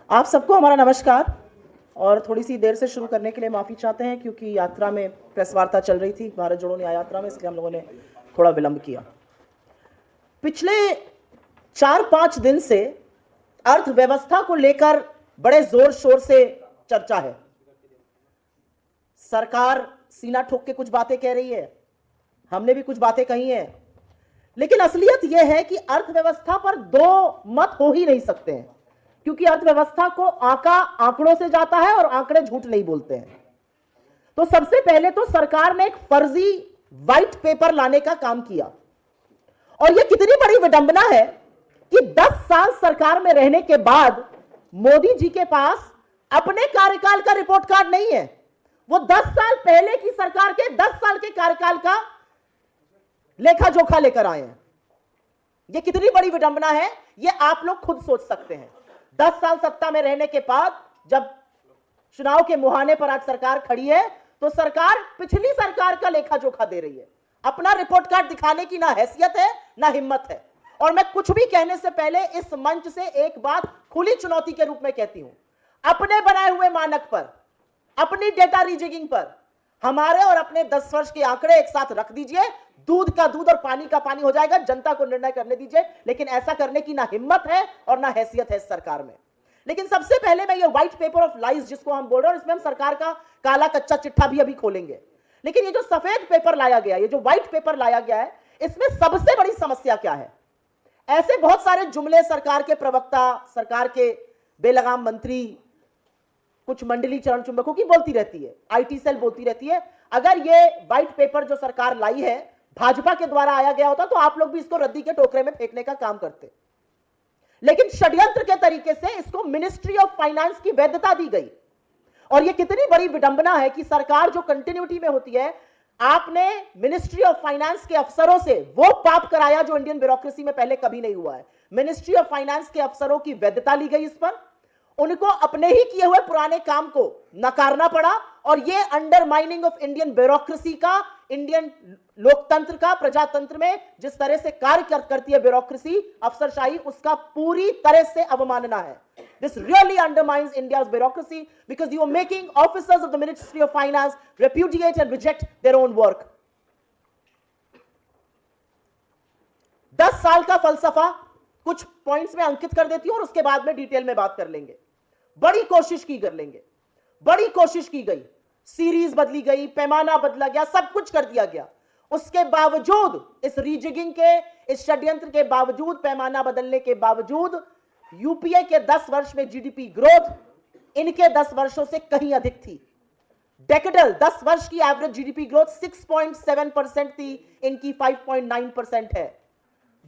आप सबको हमारा नमस्कार। और थोड़ी सी देर से शुरू करने के लिए माफ़ी चाहते हैं क्योंकि यात्रा में प्रेस वार्ता चल रही थी, भारत जोड़ो न्याय यात्रा में, इसलिए हम लोगों ने थोड़ा विलंब किया। पिछले 4-5 दिन से अर्थव्यवस्था को लेकर बड़े जोर शोर से चर्चा है। सरकार सीना ठोक के कुछ बातें कह रही है, हमने भी कुछ बातें कही हैं, लेकिन असलियत यह है कि अर्थव्यवस्था पर दो मत हो ही नहीं सकते हैं, क्योंकि अर्थव्यवस्था को आंका आंकड़ों से जाता है और आंकड़े झूठ नहीं बोलते हैं। तो सबसे पहले तो सरकार ने एक फर्जी व्हाइट पेपर लाने का काम किया, और यह कितनी बड़ी विडंबना है कि 10 साल सरकार में रहने के बाद मोदी जी के पास अपने कार्यकाल का रिपोर्ट कार्ड नहीं है। वो 10 साल पहले की सरकार के 10 साल के कार्यकाल का लेखा जोखा लेकर आए हैं। यह कितनी बड़ी विडंबना है, यह आप लोग खुद सोच सकते हैं। 10 साल सत्ता में रहने के बाद जब चुनाव के मुहाने पर आज सरकार खड़ी है, तो सरकार पिछली सरकार का लेखा जोखा दे रही है। अपना रिपोर्ट कार्ड दिखाने की ना हैसियत है ना हिम्मत है। और मैं कुछ भी कहने से पहले इस मंच से एक बात खुली चुनौती के रूप में कहती हूं, अपने बनाए हुए मानक पर, अपनी डेटा रीजिगिंग पर हमारे और अपने 10 वर्ष के आंकड़े एक साथ रख दीजिए, दूध का दूध और पानी का पानी हो जाएगा। जनता को निर्णय करने दीजिए, लेकिन ऐसा करने की ना हिम्मत है और ना हैसियत है इस सरकार में। लेकिन सबसे पहले मैं ये व्हाइट पेपर ऑफ लाइज जिसको हम बोल रहे हैं, इसमें हम सरकार का काला कच्चा चिट्ठा भी अभी खोलेंगे। लेकिन ये जो सफेद पेपर लाया गया, ये जो व्हाइट पेपर लाया गया है, इसमें सबसे बड़ी समस्या क्या है? ऐसे बहुत सारे जुमले सरकार के प्रवक्ता, सरकार के बेलगाम मंत्री, कुछ मंडली चरण चुंबकों की बोलती रहती है, आईटी सेल बोलती रहती है। अगर ये व्हाइट पेपर जो सरकार लाई है भाजपा के द्वारा आया गया होता तो आप लोग भी इसको रद्दी के टोकरे में फेंकने का काम करते, लेकिन षड्यंत्र के तरीके से इसको मिनिस्ट्री ऑफ फाइनेंस की वैधता दी गई। और यह कितनी बड़ी विडंबना है कि सरकार जो कंटिन्यूटी में होती है, आपने मिनिस्ट्री ऑफ फाइनेंस के अफसरों से वो पाप कराया जो इंडियन ब्यूरोक्रेसी में पहले कभी नहीं हुआ है। मिनिस्ट्री ऑफ फाइनेंस के अफसरों की वैधता ली गई, इस पर उनको अपने ही किए हुए पुराने काम को नकारना पड़ा। और ये अंडरमाइनिंग ऑफ इंडियन ब्यूरोक्रेसी का, इंडियन लोकतंत्र का, प्रजातंत्र में जिस तरह से कार्य करती है ब्यूरोक्रेसी, अफसरशाही, उसका पूरी तरह से अवमानना है। This really undermines India's bureaucracy because you are making officers of the ministry of finance repudiate and reject their own work। 10 साल का फलसफा कुछ पॉइंट्स में अंकित कर देती हूं और उसके बाद में डिटेल में बात कर लेंगे। बड़ी कोशिश की कर लेंगे, बड़ी कोशिश की गई, सीरीज बदली गई, पैमाना बदला गया, सब कुछ कर दिया गया। उसके बावजूद, इस रीजिगिंग के, इस षड्यंत्र के बावजूद, पैमाना बदलने के बावजूद, यूपीए के 10 वर्ष में जीडीपी ग्रोथ इनके 10 वर्षों से कहीं अधिक थी। डेकेडल 10 वर्ष की एवरेज जीडीपी ग्रोथ 6.7% थी, इनकी 5.9% है।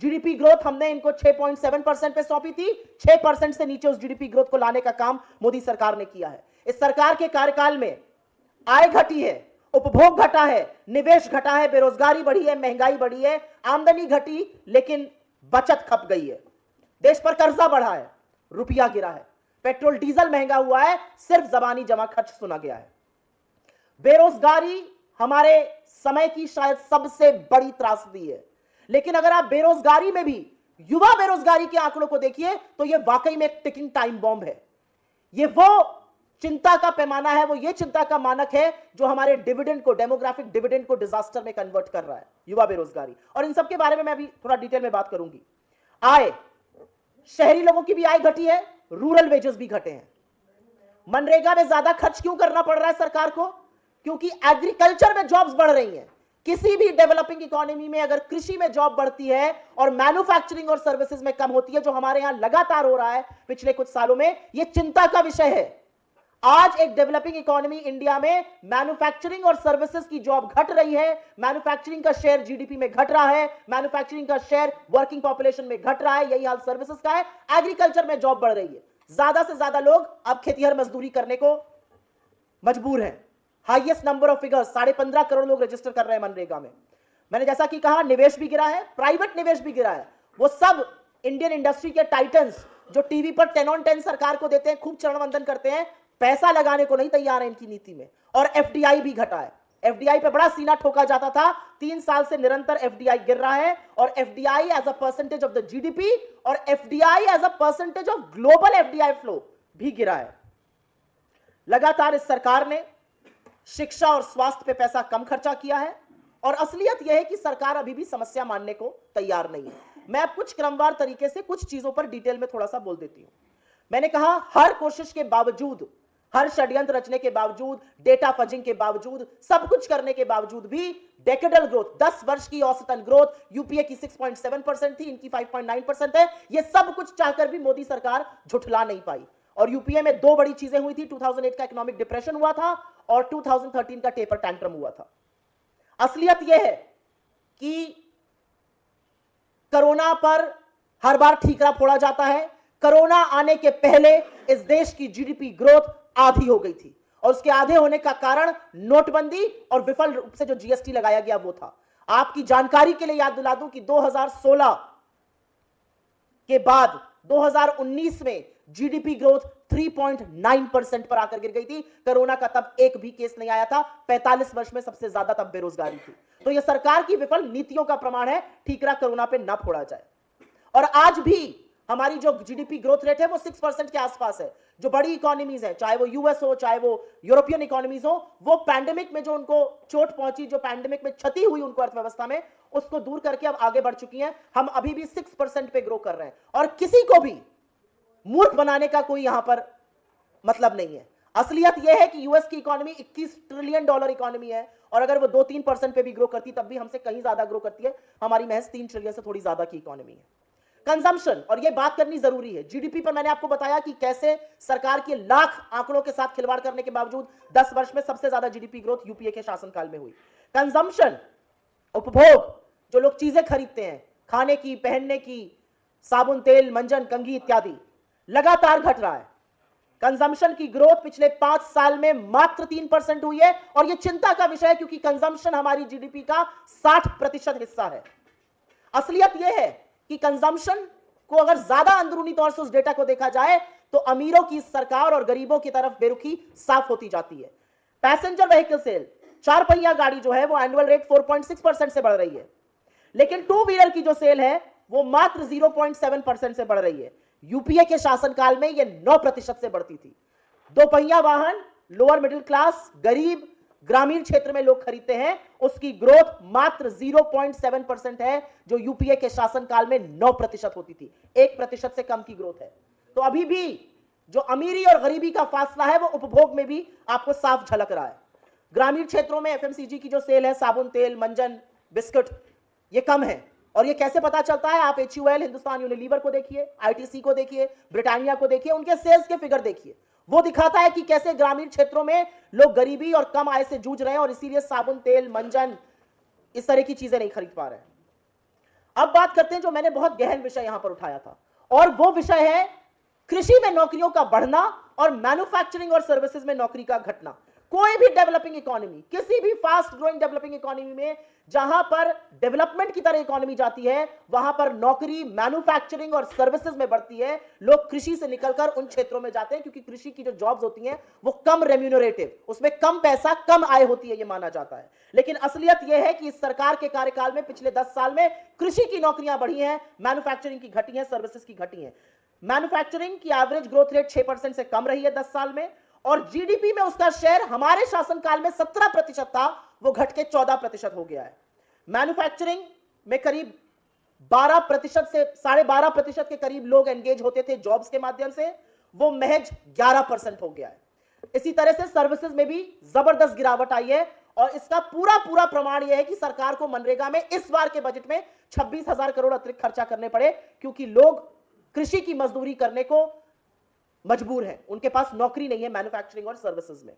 जीडीपी ग्रोथ हमने इनको 6.7% पे सौंपी थी। 6% से नीचे उस जीडीपी ग्रोथ को लाने का काम मोदी सरकार ने किया है। इस सरकार के कार्यकाल में आय घटी है, उपभोग घटा है, निवेश घटा है, बेरोजगारी बढ़ी है, महंगाई बढ़ी है, आमदनी घटी लेकिन बचत खप गई है, देश पर कर्जा बढ़ा है, रुपया गिरा है, पेट्रोल डीजल महंगा हुआ है, सिर्फ जबानी जमा खर्च सुना गया है। बेरोजगारी हमारे समय की शायद सबसे बड़ी त्रासदी है। लेकिन अगर आप बेरोजगारी में भी युवा बेरोजगारी के आंकड़ों को देखिए तो यह वाकई में एक टिकिंग टाइम बॉम्ब है। यह वो चिंता का पैमाना है, वो ये चिंता का मानक है जो हमारे डिविडेंड को, डेमोग्राफिक डिविडेंड को डिजास्टर में कन्वर्ट कर रहा है, युवा बेरोजगारी। और इन सब के बारे में मैं अभी थोड़ा डिटेल में बात करूंगी। आय, शहरी लोगों की भी आय घटी है, रूरल वेजेस भी घटे हैं। मनरेगा में ज्यादा खर्च क्यों करना पड़ रहा है सरकार को? क्योंकि एग्रीकल्चर में जॉब्स बढ़ रही हैं। किसी भी डेवलपिंग इकोनॉमी में अगर कृषि में जॉब बढ़ती है और मैन्युफैक्चरिंग और सर्विसेज में कम होती है, जो हमारे यहां लगातार हो रहा है पिछले कुछ सालों में, यह चिंता का विषय है। आज एक डेवलपिंग इकोनॉमी इंडिया में मैन्युफैक्चरिंग और सर्विसेज की जॉब घट रही है, मैन्युफैक्चरिंग का शेयर जीडीपी में घट रहा है, मैन्युफैक्चरिंग का शेयर वर्किंग पॉपुलेशन में घट रहा है, यही हाल सर्विसेज का है। एग्रीकल्चर में जॉब बढ़ रही है, ज्यादा से ज्यादा लोग अब खेतीहर मजदूरी करने को मजबूर हैं। Highest number of figures, 15.5 crore लोग रजिस्टर कर रहे हैं मनरेगा में। मैंने जैसा कि कहा, निवेश भी गिरा है, प्राइवेट निवेश भी गिरा है। वो सब इंडियन इंडस्ट्री के टाइटन्स जो टीवी पर 10 on 10 सरकार को देते हैं, खूब चरणवंदन करते हैं, पैसा लगाने को नहीं तैयार है इनकी नीति में। और एफडीआई भी घटा है। एफडीआई पे बड़ा सीना ठोका जाता था, 3 साल से निरंतर एफडीआई गिर रहा है। और FDI as a percentage of the GDP और FDI as a percentage of global FDI flow भी गिरा है। लगातार इस सरकार ने शिक्षा और स्वास्थ्य पे पैसा कम खर्चा किया है और असलियत यह है कि सरकार अभी भी समस्या मानने को तैयार नहीं है। मैं अब कुछ क्रमवार तरीके से कुछ चीजों पर डिटेल में थोड़ा सा बोल देती हूं। मैंने कहा हर कोशिश के बावजूद, हर षड्यंत्र रचने के बावजूद, डेटा फजिंग के बावजूद, सब कुछ करने के बावजूद भी डेकेडल ग्रोथ, 10 वर्ष की औसतन ग्रोथ यूपीए की 6.7% थी, इनकी 5.9% है। ये सब कुछ चाहकर भी मोदी सरकार झुठला नहीं पाई। और यूपीए में दो बड़ी चीजें हुई थी, 2008 का इकोनॉमिक डिप्रेशन हुआ था और 2013 का टेपर टैंट्रम हुआ था। असलियत यह है कि कोरोना पर हर बार ठीकरा फोड़ा जाता है। कोरोना आने के पहले इस देश की जीडीपी ग्रोथ आधी हो गई थी और उसके आधे होने का कारण नोटबंदी और विफल रूप से जो जीएसटी लगाया गया वो था। आपकी जानकारी के लिए याद दिला दूं कि 2016 के बाद 2019 में जीडीपी ग्रोथ 3.9% पर आकर गिर गई थी। कोरोना का तब एक भी केस नहीं आया था। 45 वर्ष में सबसे ज्यादा तब बेरोजगारी थी। तो यह सरकार की विफल नीतियों का प्रमाण है, ठीकरा कोरोना पे ना फोड़ा जाए। और आज भी हमारी जो जीडीपी ग्रोथ रेट है वो 6% के आसपास है। जो बड़ी इकोनॉमीज है, चाहे वो यूएस हो, चाहे वो यूरोपियन इकोनॉमीज हो, वो पैंडेमिक में जो उनको चोट पहुंची, जो पैंडेमिक में क्षति हुई उनको अर्थव्यवस्था में, उसको दूर करके अब आगे बढ़ चुकी हैं। हम अभी भी 6% पे ग्रो कर रहे हैं और किसी को भी मूर्ख बनाने का कोई यहां पर मतलब नहीं है। असलियत यह है कि यूएस की इकोनॉमी $21 ट्रिलियन इकोनॉमी है और अगर वो 2-3% पे भी ग्रो करती तब भी हमसे कहीं ज्यादा ग्रो करती है। हमारी महज 3 ट्रिलियन से थोड़ी ज्यादा की इकोनॉमी है। कंजम्पशन, और ये बात करनी जरूरी है, जीडीपी पर मैंने आपको बताया कि कैसे सरकार के लाख आंकड़ों के साथ खिलवाड़ करने के बावजूद 10 वर्ष में सबसे ज्यादा जीडीपी ग्रोथ यूपीए के शासनकाल में हुई। कंजम्पशन, उपभोग, जो लोग चीजें खरीदते हैं, खाने की, पहनने की, साबुन, तेल, मंजन, कंघी इत्यादि, लगातार घट रहा है। कंजम्पशन की ग्रोथ पिछले 5 साल में मात्र 3% हुई है और यह चिंता का विषय है क्योंकि कंजम्पशन हमारी जीडीपी का 60% हिस्सा है। असलियत यह है कि कंजम्पशन को अगर ज्यादा अंदरूनी तौर से उस डेटा को देखा जाए तो अमीरों की सरकार और गरीबों की तरफ बेरुखी साफ होती जाती है। पैसेंजर व्हीकल सेल, 4 पहिया गाड़ी जो है वो एनुअल रेट 4.6% से बढ़ रही है, लेकिन 2 व्हीलर की जो सेल है वो मात्र 0.7% से बढ़ रही है। यूपीए के शासनकाल में यह 9% से बढ़ती थी। 2 पहिया वाहन लोअर मिडिल क्लास, गरीब, ग्रामीण क्षेत्र में लोग खरीदते हैं, उसकी ग्रोथ मात्र 0.7% है, जो यूपीए के शासनकाल में 9% होती थी। 1% से कम की ग्रोथ है। तो अभी भी जो अमीरी और गरीबी का फासला है वो उपभोग में भी आपको साफ झलक रहा है। ग्रामीण क्षेत्रों में एफएमसीजी की जो सेल है, साबुन, तेल, मंजन, बिस्कुट, ये कम है। और ये कैसे पता चलता है? आप HUL, हिंदुस्तान यूनिलीवर को देखिए, ITC को देखिए, ब्रिटानिया को देखिए, उनके सेल्स के फिगर देखिए। वो दिखाता है कि कैसे ग्रामीण क्षेत्रों में लोग गरीबी और कम आय से जूझ रहे हैं और इसीलिए साबुन, तेल, मंजन, इस तरह की चीजें नहीं खरीद पा रहे हैं। अब बात करते हैं जो मैंने बहुत गहन विषय यहां पर उठाया था, और वो विषय है कृषि में नौकरियों का बढ़ना और मैन्युफैक्चरिंग और सर्विसेज में नौकरी का घटना। कोई भी डेवलपिंग इकोनॉमी, किसी भी फास्ट ग्रोइंग डेवलपिंग इकोनॉमी में जहां पर डेवलपमेंट की तरह इकोनॉमी जाती है, वहां पर नौकरी मैन्युफैक्चरिंग और सर्विसेज में बढ़ती है। लोग कृषि से निकलकर उन क्षेत्रों में जाते हैं क्योंकि कृषि की जो जॉब्स होती हैं वो कम रेम्यूनरेटिव, उसमें कम पैसा, कम आय होती है, ये माना जाता है। लेकिन असलियत यह है कि इस सरकार के कार्यकाल में पिछले 10 साल में कृषि की नौकरियां बढ़ी हैं, मैन्युफैक्चरिंग की घटी है, सर्विसेज की घटी है। मैन्युफैक्चरिंग की एवरेज ग्रोथ रेट 6% से कम रही है 10 साल में, और जीडीपी में उसका शेयर हमारे शासनकाल में 17% था, वो घट के 14% हो गया है। मैन्युफैक्चरिंग में करीब 12% से 12.5% के करीब लोग एंगेज होते थे जॉब्स के माध्यम से, वो महज 11% हो गया है। इसी तरह से सर्विसेज में भी जबरदस्त गिरावट आई है और इसका पूरा प्रमाण यह है कि सरकार को मनरेगा में इस बार के बजट में 26,000 करोड़ अतिरिक्त खर्चा करने पड़े क्योंकि लोग कृषि की मजदूरी करने को मजबूर है, उनके पास नौकरी नहीं है मैन्युफैक्चरिंग और सर्विसेज में।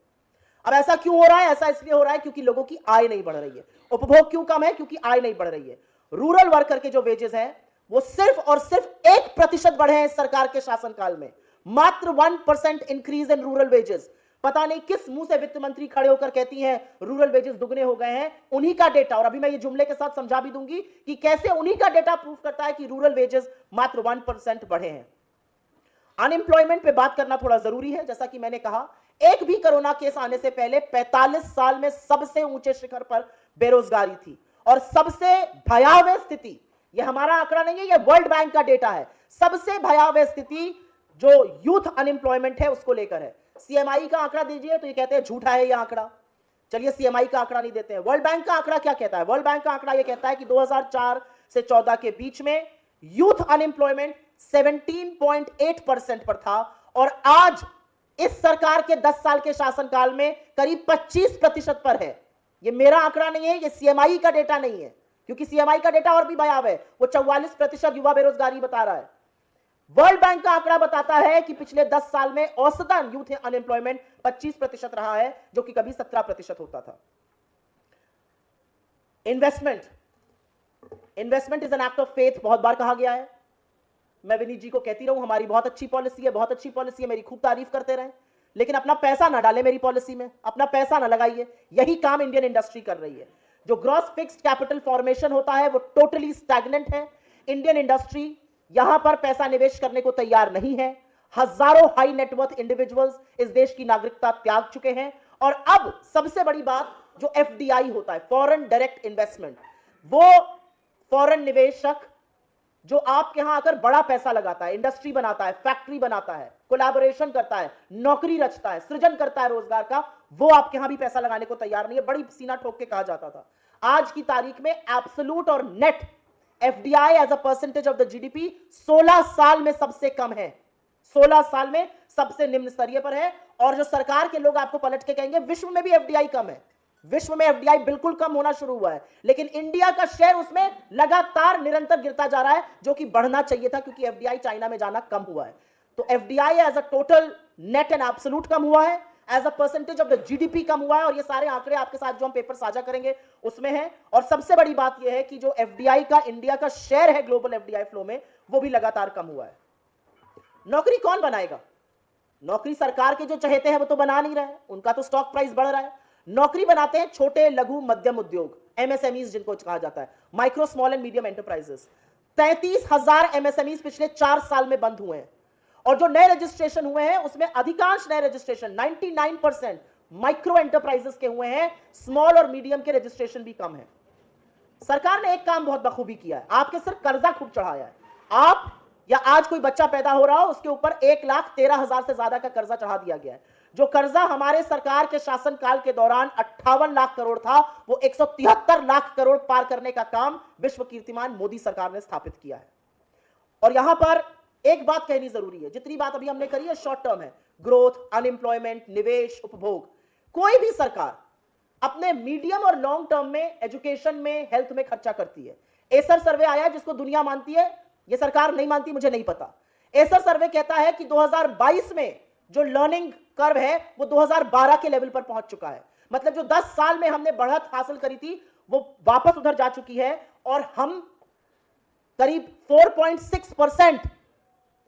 अब ऐसा क्यों हो रहा है? ऐसा इसलिए हो रहा है क्योंकि लोगों की आय नहीं बढ़ रही है। उपभोग क्यों कम है? क्योंकि आय नहीं बढ़ रही है। रूरल वर्कर के जो वेजेस हैं वो सिर्फ और सिर्फ 1% बढ़े हैं इस सरकार के शासनकाल में, मात्र 1% इंक्रीज इन रूरल वेजेस। पता नहीं किस मुंह से वित्त मंत्री खड़े होकर कहती हैं रूरल वेजेस दुगने हो गए हैं। उन्हीं का डेटा, और अभी मैं ये जुमले के साथ समझा भी दूंगी कि कैसे उन्हीं का डेटा प्रूव करता है कि रूरल वेजेस मात्र 1% बढ़े हैं। अनएम्प्लॉयमेंट पे बात करना थोड़ा जरूरी है। जैसा कि मैंने कहा, एक भी कोरोना केस आने से पहले 45 साल में सबसे ऊंचे शिखर पर बेरोजगारी थी और सबसे भयावह स्थिति, यह हमारा आंकड़ा नहीं है, यह वर्ल्ड बैंक का डेटा है, सबसे भयावह स्थिति जो यूथ अनएम्प्लॉयमेंट है उसको लेकर है। सीएमआई का आंकड़ा दीजिए तो ये कहते हैं झूठा है ये आंकड़ा। चलिए सीएमआई का आंकड़ा नहीं देते हैं। वर्ल्ड बैंक का आंकड़ा क्या कहता है? वर्ल्ड बैंक का आंकड़ा ये कहता है कि 2004 से 14 के बीच में यूथ अनएम्प्लॉयमेंट 17.8% पर था और आज इस सरकार के 10 साल के शासनकाल में करीब 25% पर है। ये मेरा आंकड़ा नहीं है, ये सीएमआई का डेटा नहीं है, क्योंकि सीएमआई का डेटा और भी भयावह है, वो 44% युवा बेरोजगारी बता रहा है। वर्ल्ड बैंक का आंकड़ा बताता है कि पिछले 10 साल में औसतन यूथ अनएम्प्लॉयमेंट 25% रहा है, जो कि कभी 17% होता था। Investment is an act of faith, बहुत बार कहा गया है। मैं विनीत जी को कहती रहूं हमारी बहुत अच्छी पॉलिसी है, बहुत अच्छी पॉलिसी है, मेरी खूब तारीफ करते रहें, लेकिन अपना पैसा ना डालें मेरी पॉलिसी में, अपना पैसा ना लगाइए। यही काम इंडियन इंडस्ट्री कर रही है। जो ग्रॉस फिक्स्ड कैपिटल फॉर्मेशन होता है वो टोटली स्टैग्नेंट है। इंडियन इंडस्ट्री यहां पर पैसा निवेश करने को तैयार नहीं है। हजारों हाई नेटवर्थ इंडिविजुअल्स इस देश की नागरिकता त्याग चुके हैं। और अब सबसे बड़ी बात, जो एफडीआई होता है, फॉरेन डायरेक्ट इन्वेस्टमेंट, वो फॉरेन निवेशक जो आपके यहां आकर बड़ा पैसा लगाता है, इंडस्ट्री बनाता है, फैक्ट्री बनाता है, कोलैबोरेशन करता है, नौकरी रचता है, सृजन करता है रोजगार का, वो आपके यहां भी पैसा लगाने को तैयार नहीं है। बड़ी सीना ठोक के कहा जाता था। आज की तारीख में एब्सोल्यूट और net FDI as a percentage of the GDP 16 साल में सबसे कम है, 16 साल में सबसे निम्न स्तरीय पर है। और जो सरकार के लोग आपको पलट के कहेंगे विश्व में भी एफडीआई कम है, विश्व में एफडीआई बिल्कुल कम होना शुरू हुआ है, लेकिन इंडिया का शेयर उसमें लगातार निरंतर गिरता जा रहा है, जो कि बढ़ना चाहिए था, क्योंकि एफडीआई चाइना में जाना कम हुआ है। तो FDI as a total net and absolute कम हुआ है, as a percentage of the GDP कम हुआ है। और ये सारे आंकड़े आपके साथ जो हम पेपर साझा करेंगे उसमें है। और सबसे बड़ी बात यह है कि जो एफडीआई का इंडिया का शेयर है ग्लोबल एफडीआई फ्लो में, वो भी लगातार कम हुआ है। नौकरी कौन बनाएगा? नौकरी सरकार के जो चहेते हैं वो तो बना नहीं रहे, उनका तो स्टॉक प्राइस बढ़ रहा है। नौकरी बनाते हैं छोटे लघु मध्यम उद्योग, एमएसएमईज जिनको कहा जाता है, micro small and medium enterprises. 33,000 MSMEs पिछले 4 साल में बंद हुए हैं। और जो नए रजिस्ट्रेशन हुए हैं उसमें अधिकांश नए रजिस्ट्रेशन 99% माइक्रो एंटरप्राइजेस के हुए हैं, स्मॉल और मीडियम के रजिस्ट्रेशन भी कम है। सरकार ने एक काम बहुत बखूबी किया है, आपके सिर कर्जा खूब चढ़ाया है। आप या आज कोई बच्चा पैदा हो रहा हो उसके ऊपर 1,13,000 से ज्यादा का कर्जा चढ़ा दिया गया है। जो कर्जा हमारे सरकार के शासनकाल के दौरान 58 लाख करोड़ था, वो 173 लाख करोड़ पार करने का काम विश्व कीर्तिमान मोदी सरकार ने स्थापित किया है। और यहां पर एक बात कहनी जरूरी है, जितनी बात अभी हमने करी है शॉर्ट टर्म है, ग्रोथ, अनएम्प्लॉयमेंट, निवेश, उपभोग। कोई भी सरकार अपने मीडियम और लॉन्ग टर्म में एजुकेशन में, हेल्थ में खर्चा करती है। एसर सर्वे आया जिसको दुनिया मानती है, यह सरकार नहीं मानती, मुझे नहीं पता। एसर सर्वे कहता है कि 2022 में जो लर्निंग कर्व है वो 2012 के लेवल पर पहुंच चुका है। मतलब जो 10 साल में हमने बढ़त हासिल करी थी वो वापस उधर जा चुकी है। और हम करीब 4.6%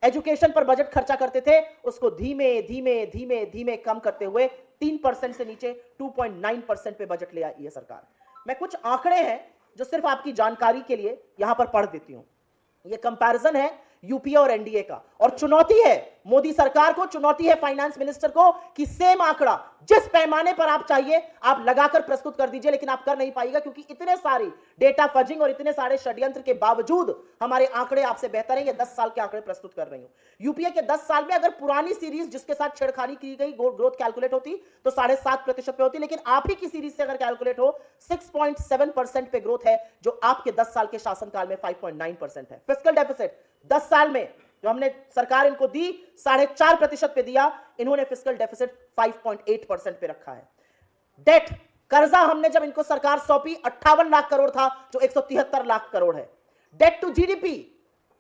एजुकेशन पर बजट खर्चा करते थे, उसको धीमे धीमे धीमे धीमे कम करते हुए 3% से नीचे 2.9% पे बजट ले आई है सरकार। मैं कुछ आंकड़े हैं जो सिर्फ आपकी जानकारी के लिए यहां पर पढ़ देती हूं। ये कंपैरिजन है यूपीए और एनडीए का, और चुनौती है मोदी सरकार को, चुनौती है फाइनेंस मिनिस्टर को कि सेम आंकड़ा जिस पैमाने पर आप चाहिए आप लगाकर प्रस्तुत कर दीजिए, लेकिन आप कर नहीं पाएगा, क्योंकि इतने सारी डेटा फजिंग और इतने सारे षड्यंत्र के बावजूद हमारे आंकड़े आपसे बेहतर हैं। ये 10 साल के आंकड़े प्रस्तुत कर रही हूं। यूपीए के 10 साल में अगर पुरानी सीरीज जिसके साथ छेड़खानी की गई ग्रोथ कैलकुलेट होती तो 7.5% पे होती, लेकिन आप ही की सीरीज से अगर कैलकुलेट हो 6.7% पे ग्रोथ है, जो आपके 10 साल के शासनकाल में 5.9% है। फिस्कल डेफिसिट 10 साल में जो हमने सरकार इनको दी 4.5% पे दिया, इन्होंने फिस्कल डेफिसिट 5.8% पे रखा है। डेट, कर्जा हमने जब इनको सरकार सौंपी 58 लाख करोड़ था, जो 173 लाख करोड़ है। डेट टू जीडीपी,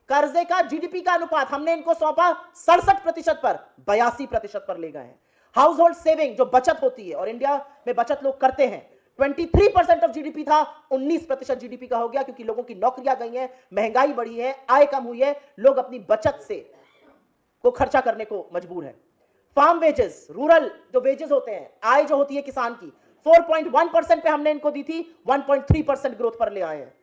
कर्जे का जीडीपी का अनुपात हमने इनको सौंपा 67% पर 82% पर ले गए हैं। हाउस होल्ड सेविंग जो बचत होती है, और इंडिया में बचत लोग करते हैं, 23% ऑफ जीडीपी था, 19% जीडीपी का हो गया, क्योंकि लोगों की नौकरियां गई हैं, महंगाई बढ़ी है, आय कम हुई है, लोग अपनी बचत से को खर्चा करने को मजबूर है। फार्म वेजेस, रूरल जो वेजेस होते हैं, आय जो होती है किसान की, 4.1% पे हमने इनको दी थी, 1.3% ग्रोथ पर ले आए हैं।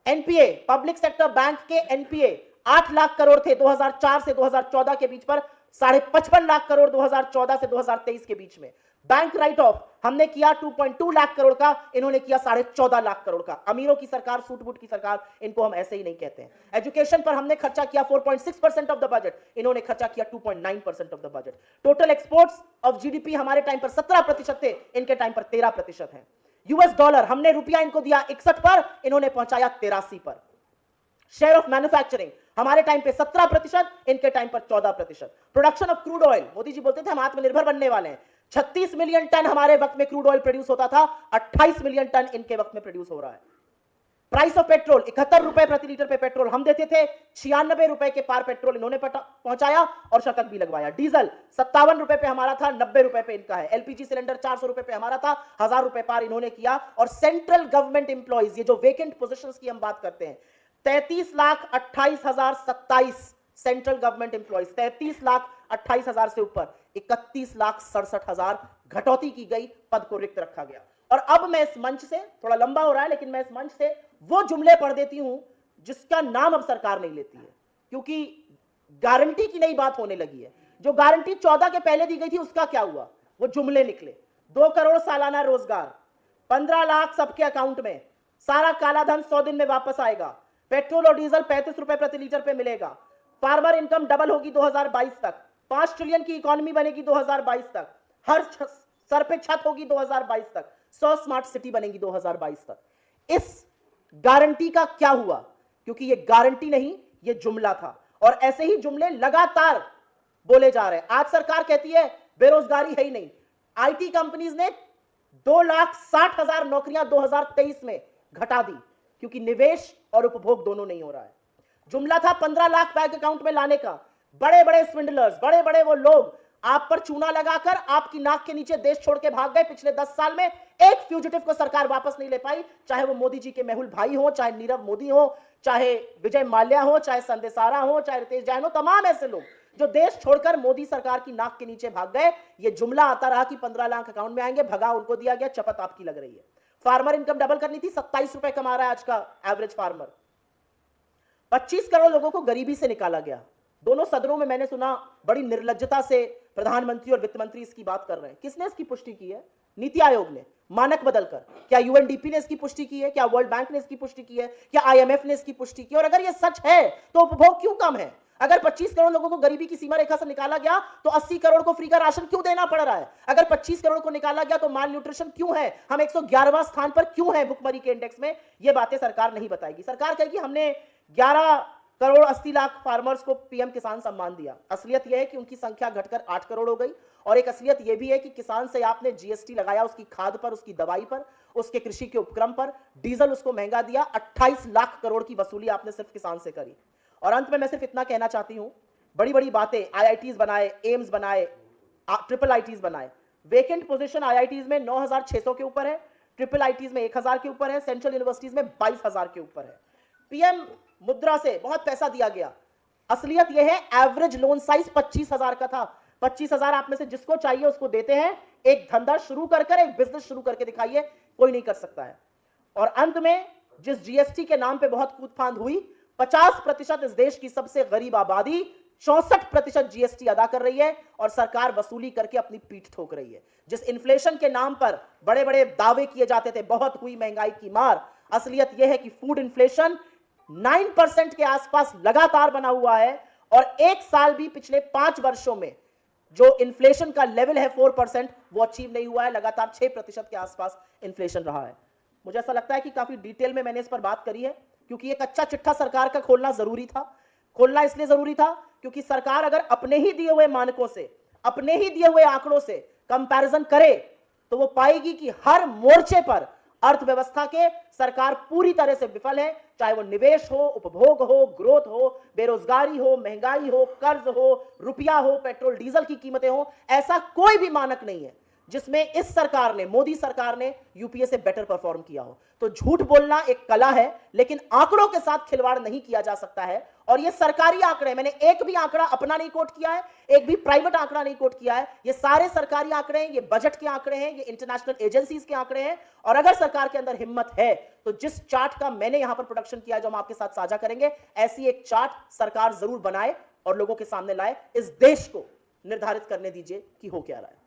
एनपीए, पब्लिक सेक्टर बैंक के एनपीए 8 लाख करोड़ थे 2004 से 2014 के बीच पर, 55 लाख करोड़ 2014 से 2023 के बीच में। बैंक राइट ऑफ हमने किया 2.2 लाख करोड़ का, इन्होंने किया 14.5 लाख करोड़ का। अमीरों की सरकार, सूट-बूट की सरकार, इनको हम ऐसे ही नहीं कहते हैं। एजुकेशन पर हमने खर्चा किया 4.6% ऑफ द बजट, इन्होंने खर्चा किया 2.9% of the budget. Total exports of GDP हमारे टाइम पर 17% थे, इनके टाइम पर 13% है। यूएस डॉलर हमने रुपया इनको दिया 61 पर, इन्होंने पहुंचाया 83 पर। शेयर ऑफ मैन्युफैक्चरिंग हमारे टाइम पे 17%, इनके टाइम पर 14%। Production of crude oil, Modi ji बोलते थे हम आत्मनिर्भर बनने वाले हैं। 36 मिलियन टन हमारे वक्त में क्रूड ऑयल प्रोड्यूस होता था, 28 मिलियन टन इनके वक्त में प्रोड्यूस हो रहा है। प्राइस ऑफ पेट्रोल 71 रुपए प्रति लीटर पे पेट्रोल हम देते थे, 96 रुपए के पार पेट्रोल इन्होंने पहुंचाया और शतक भी लगवाया। डीजल 57 रुपए पे हमारा था, 90 रुपए पे इनका है। एलपीजी सिलेंडर 400 रुपए पे हमारा था, 1000 रुपए पार इन्होंने किया। और सेंट्रल गवर्नमेंट एम्प्लॉइज, ये जो वेकेंट पोजीशंस की हम बात करते हैं, 33,28,027 सेंट्रल गवर्नमेंट एम्प्लॉइज, 33,28,000 से ऊपर 31,67,000 घटौती की गई, पद को रिक्त रखा गया। और अब मैं इस मंच से, थोड़ा लंबा हो रहा है लेकिन मैं इस मंच से वो जुमले पढ़ देती हूं जिसका नाम अब सरकार नहीं लेती है, क्योंकि गारंटी की नई बात होने लगी है। जो गारंटी 14 के पहले दी गई थी उसका क्या हुआ, वो जुमले निकले। 2 करोड़ सालाना रोजगार, 15 लाख सबके अकाउंट में, सारा काला धन 100 दिन में वापस आएगा, पेट्रोल और डीजल 35 रुपए प्रति लीटर पे मिलेगा, फार्मर इनकम डबल होगी 2022 तक, 5 ट्रिलियन की इकोनॉमी बनेगी 2022 तक, हर सर पे छत होगी 2022 तक, 100 स्मार्ट सिटी बनेगी 2022 तक। इस गारंटी का क्या हुआ, क्योंकि ये गारंटी नहीं, ये जुमला था। और ऐसे ही जुमले लगातार बोले जा रहे हैं। आज सरकार कहती है बेरोजगारी है ही नहीं। आईटी कंपनीज ने 2,60,000 नौकरियां 2023 में घटा दी, क्योंकि निवेश और उपभोग दोनों नहीं हो रहा है। जुमला था 15 लाख बैंक अकाउंट में लाने का। बड़े बड़े स्विंडलर्स, बड़े बड़े वो लोग आप पर चूना लगाकर आपकी नाक के नीचे देश छोड़ के भाग गए। पिछले 10 साल में एक फ्यूजिटिव को सरकार वापस नहीं ले पाई, चाहे वो मोदी जी के मेहुल भाई हो, चाहे नीरव मोदी हो, चाहे विजय माल्या हो, चाहे संदेशारा हो, चाहे रितेश जैन हो। तमाम ऐसे लोग जो देश छोड़कर मोदी सरकार की नाक के नीचे भाग गए। ये जुमला आता रहा कि 15 लाख अकाउंट में आएंगे, भगा उनको दिया गया, चपत आपकी लग रही है। फार्मर इनकम डबल करनी थी, 27 रुपए कमा रहा है आज का एवरेज फार्मर। 25 करोड़ लोगों को गरीबी से निकाला गया। दोनों सदनों में मैंने सुना बड़ी निर्लज्जता से प्रधानमंत्री और वित्त मंत्री इसकी बात कर रहे हैं। किसने इसकी पुष्टि की है? नीति आयोग ने, मानक बदलकर। क्या यूएनडीपी ने इसकी पुष्टि की है? क्या वर्ल्ड बैंक ने इसकी पुष्टि की है? क्या आईएमएफ ने इसकी पुष्टि की? और अगर यह सच है तो उपभोग क्यों कम है? अगर 25 करोड़ लोगों को गरीबी की सीमा रेखा से निकाला गया तो 80 करोड़ को फ्री का राशन क्यों देना पड़ रहा है? अगर 25 करोड़ को निकाला गया तो माल न्यूट्रिशन क्यों है? हम 111वां स्थान पर क्यों है भुखमरी के इंडेक्स में? ये बातें सरकार नहीं बताएगी। सरकार कहेगी हमने 11 करोड़ 80 लाख फार्मर्स को पीएम किसान सम्मान दिया। असलियत यह है कि उनकी संख्या घटकर 8 करोड़ हो गई। और एक असलियत यह भी है कि किसान से आपने जीएसटी लगाया उसकी खाद पर, उसकी दवाई पर, उसके कृषि के उपक्रम पर, डीजल उसको महंगा दिया। 28 लाख करोड़ की वसूली आपने सिर्फ किसान से करी। और अंत में मैं सिर्फ इतना कहना चाहती हूं, बड़ी बड़ी बातें, आईआईटीज बनाए, एम्स बनाए, ट्रिपल आईटीज बनाए। वेकेंट पोजीशन आईआईटीज में 9,600 के ऊपर है, ट्रिपल आईटीज में 1,000 के ऊपर है, सेंट्रल यूनिवर्सिटीज में 22,000 के ऊपर है। पीएम मुद्रा से बहुत पैसा दिया गया। असलियत यह है एवरेज लोन साइज 25,000 का था। 25,000 आप में से जिसको चाहिए उसको देते हैं। एक धंधा शुरू कर एक बिजनेस शुरू करके दिखाइए, कोई नहीं कर सकता है। और अंत में जिस जीएसटी के नाम पे बहुत कूदफांद हुई, 50% इस देश की सबसे गरीब आबादी 64% जीएसटी अदा कर रही है और सरकार वसूली करके अपनी पीठ ठोक रही है। जिस इन्फ्लेशन के नाम पर बड़े बड़े दावे किए जाते थे, बहुत हुई महंगाई की मार, असलियत यह है कि फूड इन्फ्लेशन 9% के आसपास लगातार बना हुआ है। और एक साल भी पिछले 5 वर्षों में जो इन्फ्लेशन का लेवल है 4%, वो अचीव नहीं हुआ है। लगातार 6% के आसपास इन्फ्लेशन रहा है। मुझे ऐसा लगता है कि काफी डिटेल में मैंने इस पर बात करी है, क्योंकि एक अच्छा चिट्ठा सरकार का खोलना जरूरी था। खोलना इसलिए जरूरी था क्योंकि सरकार अगर अपने ही दिए हुए मानकों से, अपने ही दिए हुए आंकड़ों से कंपैरिजन करे तो वो पाएगी कि हर मोर्चे पर अर्थव्यवस्था के सरकार पूरी तरह से विफल है। चाहे वो निवेश हो, उपभोग हो, ग्रोथ हो, बेरोजगारी हो, महंगाई हो, कर्ज हो, रुपया हो, पेट्रोल डीजल की कीमतें हो, ऐसा कोई भी मानक नहीं है जिसमें इस सरकार ने, मोदी सरकार ने यूपीए से बेटर परफॉर्म किया हो। तो झूठ बोलना एक कला है, लेकिन आंकड़ों के साथ खिलवाड़ नहीं किया जा सकता है। और ये सरकारी आंकड़े, मैंने एक भी आंकड़ा अपना नहीं कोट किया है, एक भी प्राइवेट आंकड़ा नहीं कोट किया है। ये सारे सरकारी आंकड़े हैं, ये बजट के आंकड़े हैं, ये इंटरनेशनल एजेंसीज के आंकड़े हैं। और अगर सरकार के अंदर हिम्मत है तो जिस चार्ट का मैंने यहां पर प्रोडक्शन किया, जो हम आपके साथ साझा करेंगे, ऐसी एक चार्ट सरकार जरूर बनाए और लोगों के सामने लाए। इस देश को निर्धारित करने दीजिए कि हो क्या रहा है।